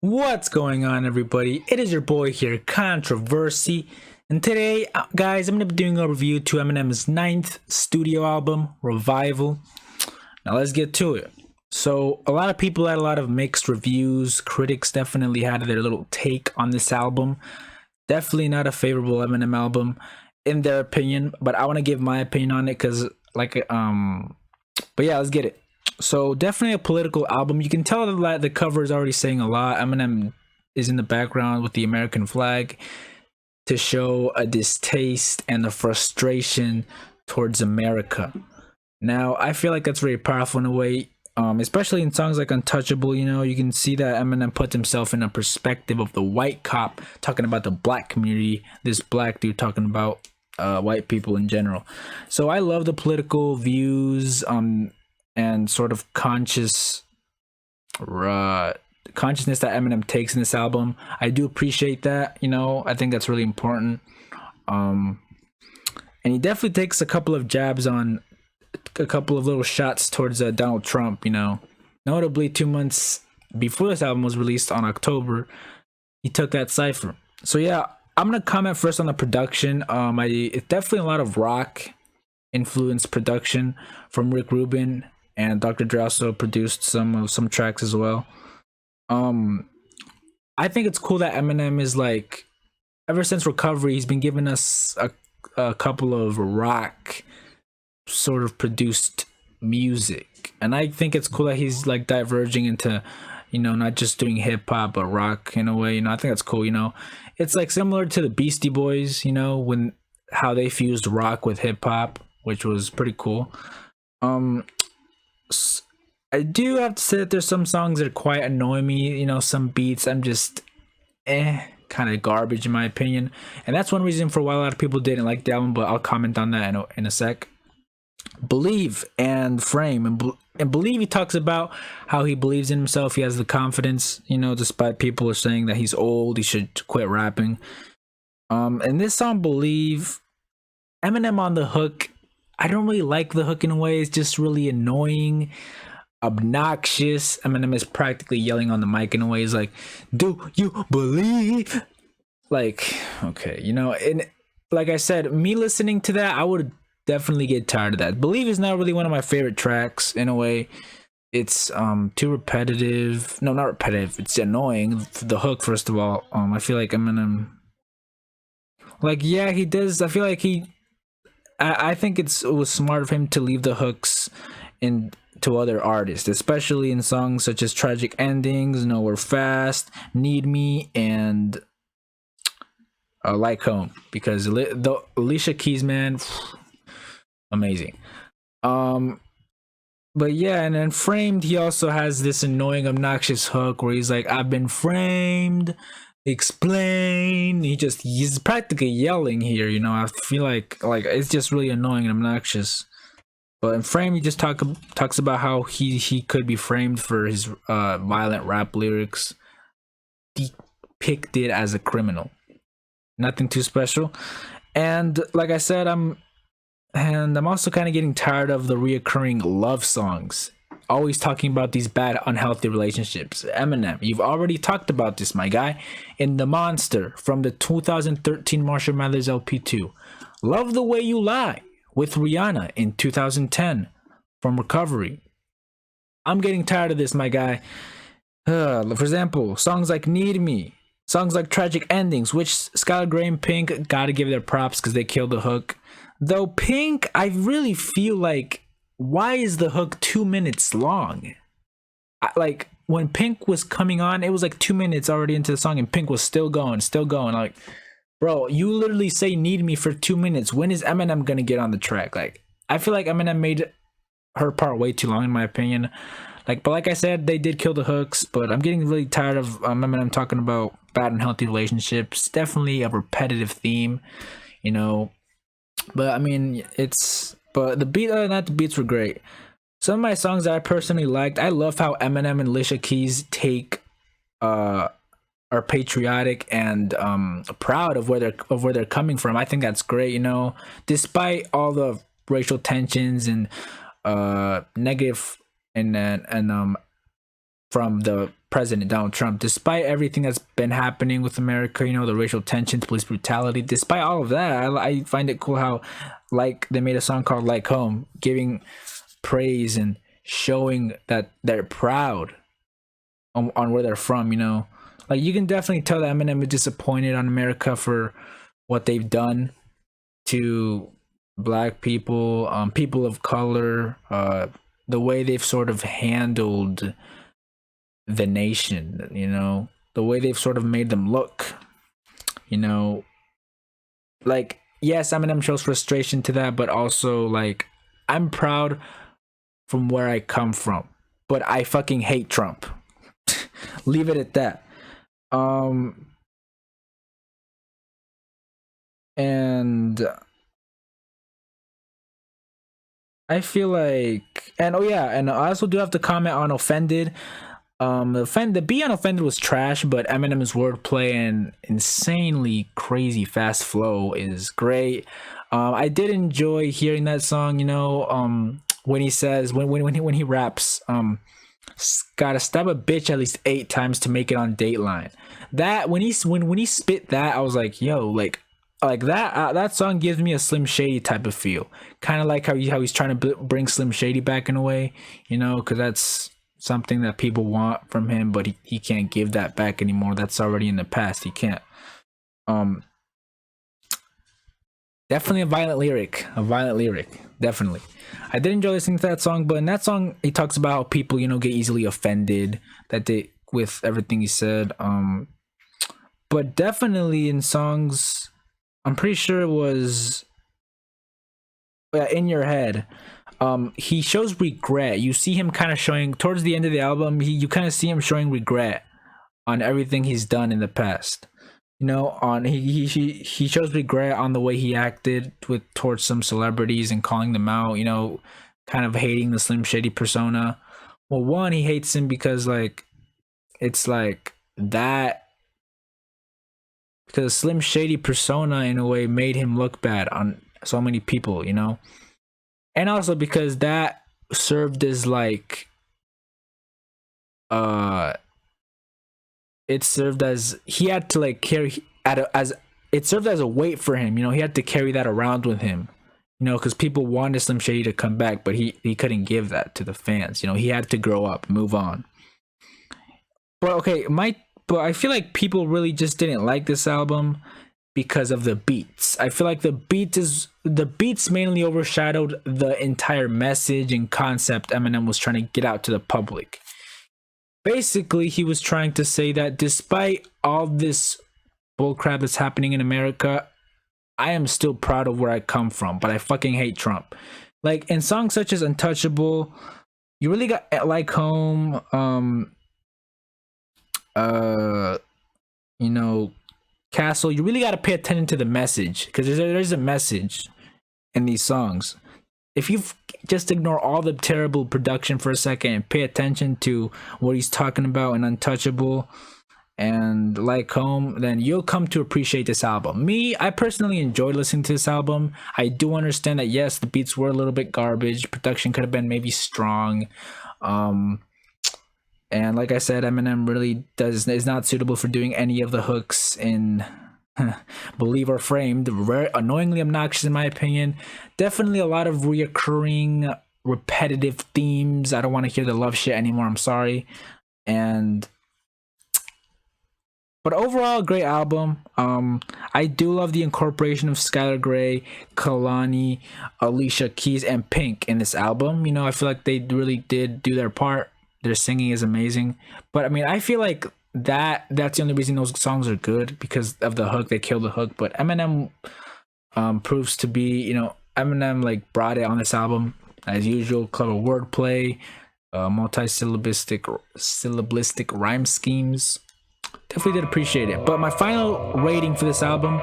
What's going on, everybody? It is your boy here, Controversy, and today, guys, I'm going to be doing a review to Eminem's ninth studio album, Revival. Now, let's get to it. So, a lot of people had a lot of mixed reviews. Critics definitely had their little take on this album. Definitely not a favorable Eminem album, in their opinion, but I want to give my opinion on it because, but yeah, let's get it. So definitely a political album. You can tell that the cover is already saying a lot. Eminem is in the background with the American flag to show a distaste and a frustration towards America. Now, I feel like that's very powerful in a way, especially in songs like Untouchable. You know, you can see that Eminem puts himself in a perspective of the white cop talking about the black community, this black dude talking about white people in general. So I love the political views and sort of consciousness that Eminem takes in this album. I do appreciate that. You know, I think that's really important. And he definitely takes a couple of jabs on a couple of little shots towards Donald Trump. You know, notably 2 months before this album was released on October, he took that cipher. So yeah, I'm gonna comment first on the production. It's definitely a lot of rock influenced production from Rick Rubin, and Dr. Dre also produced some tracks as well. I think it's cool that Eminem is like, ever since Recovery, he's been giving us a couple of rock sort of produced music, and I think it's cool that he's like diverging into, you know, not just doing hip hop but rock in a way. You know, I think that's cool. You know, it's like similar to the Beastie Boys. You know, when how they fused rock with hip hop, which was pretty cool. I do have to say that there's some songs that quite annoy me. You know, some beats I'm just kind of garbage in my opinion, and that's one reason for why a lot of people didn't like the album. But I'll comment on that in a sec. Believe and Frame, and Believe, he talks about how he believes in himself. He has the confidence, you know, despite people are saying that he's old, he should quit rapping. And this song, Believe, Eminem on the hook, I don't really like the hook in a way. It's just really annoying, obnoxious. Eminem is practically yelling on the mic in a way. He's like, "Do you believe?" Like, okay, you know, and like I said, me listening to that, I would definitely get tired of that. Believe is not really one of my favorite tracks in a way. It's too repetitive. No, not repetitive. It's annoying. The hook, first of all. I feel like Eminem, like, yeah, he does. I feel like I think it was smart of him to leave the hooks in to other artists, especially in songs such as Tragic Endings, Nowhere Fast, Need Me, and Like Home, because the Alicia Keys, man, amazing. But yeah, and then Framed, he also has this annoying, obnoxious hook where he's like, "I've been framed, explain." He's practically yelling here, you know. I feel like it's just really annoying and obnoxious. But in Frame, he just talks about how he could be framed for his violent rap lyrics, depicted as a criminal. Nothing too special. And like I said, I'm also kind of getting tired of the reoccurring love songs, always talking about these bad, unhealthy relationships. Eminem, you've already talked about this, my guy, in The Monster from the 2013 Marshall Mathers LP2. Love the Way You Lie with Rihanna in 2010 from Recovery. I'm getting tired of this, my guy. For example, songs like Need Me, songs like Tragic Endings, which Skylar Grey and Pink gotta give their props because they killed the hook. Though Pink, I really feel like, why is the hook 2 minutes long? Like, when Pink was coming on, it was like 2 minutes already into the song, and Pink was still going. Like, bro, you literally say "Need Me" for 2 minutes. When is Eminem gonna get on the track? Like, I feel like Eminem made her part way too long, in my opinion. Like, but like I said, they did kill the hooks. But I'm getting really tired of Eminem talking about bad and healthy relationships. Definitely a repetitive theme, you know. But I mean, but the beat, other than that, the beats were great. Some of my songs that I personally liked, I love how Eminem and Alicia Keys are patriotic and proud of where they're coming from. I think that's great, you know, despite all the racial tensions and negative and from the President Donald Trump, despite everything that's been happening with America, you know, the racial tensions, police brutality, despite all of that, I find it cool how, like, they made a song called Like Home, giving praise and showing that they're proud on where they're from, you know. Like, you can definitely tell that Eminem is disappointed on America for what they've done to black people, people of color, the way they've sort of handled the nation, you know, the way they've sort of made them look, you know. Like, yes, Eminem shows frustration to that, but also, like, I'm proud from where I come from, but I fucking hate Trump. Leave it at that. And I feel like, and oh yeah, and I also do have to comment on Offended. The beat on Offended was trash, but Eminem's wordplay and insanely crazy fast flow is great. I did enjoy hearing that song, you know, when he says, when he raps, gotta stab a bitch at least 8 times to make it on Dateline. That when he spit that, I was like, yo, like that song gives me a Slim Shady type of feel, kind of like how he's trying to bring Slim Shady back in a way, you know, because that's something that people want from him, but he can't give that back anymore. That's already in the past. He can't. Definitely a violent lyric, definitely. I did enjoy listening to that song, but in that song he talks about how people, you know, get easily offended that they with everything he said. But definitely in songs, I'm pretty sure it was In Your Head, he shows regret. You see him kind of showing towards the end of the album, you kind of see him showing regret on everything he's done in the past, you know. On he shows regret on the way he acted towards some celebrities and calling them out, you know, kind of hating the Slim Shady persona. Well, one, he hates him because, like, it's like that, because Slim Shady persona in a way made him look bad on so many people, you know. And also because that served as like it served as he had to like carry as it served as a weight for him, you know. He had to carry that around with him, you know, because people wanted Slim Shady to come back, but he couldn't give that to the fans, you know. He had to grow up, move on. But okay, but I feel like people really just didn't like this album because of the beats. I feel like the beats mainly overshadowed the entire message and concept Eminem was trying to get out to the public. Basically, he was trying to say that despite all this bullcrap that's happening in America, I am still proud of where I come from, but I fucking hate Trump. Like in songs such as Untouchable, you really got Like Home, you know, Castle, you really got to pay attention to the message, because there's a message in these songs. If you just ignore all the terrible production for a second and pay attention to what he's talking about in Untouchable and Like Home, then you'll come to appreciate this album. I personally enjoyed listening to this album. I do understand that, yes, the beats were a little bit garbage. Production could have been maybe strong. And like I said, Eminem really is not suitable for doing any of the hooks in Believe or Framed. Very annoyingly obnoxious in my opinion. Definitely a lot of reoccurring, repetitive themes. I don't want to hear the love shit anymore. I'm sorry. But overall, great album. I do love the incorporation of Skylar Grey, Kalani, Alicia Keys, and Pink in this album. You know, I feel like they really did do their part. Their singing is amazing. But I mean, I feel like that's the only reason those songs are good, because of the hook. They killed the hook. But Eminem proves to be, you know, Eminem like brought it on this album as usual. Clever wordplay, syllabistic rhyme schemes. Definitely did appreciate it. But my final rating for this album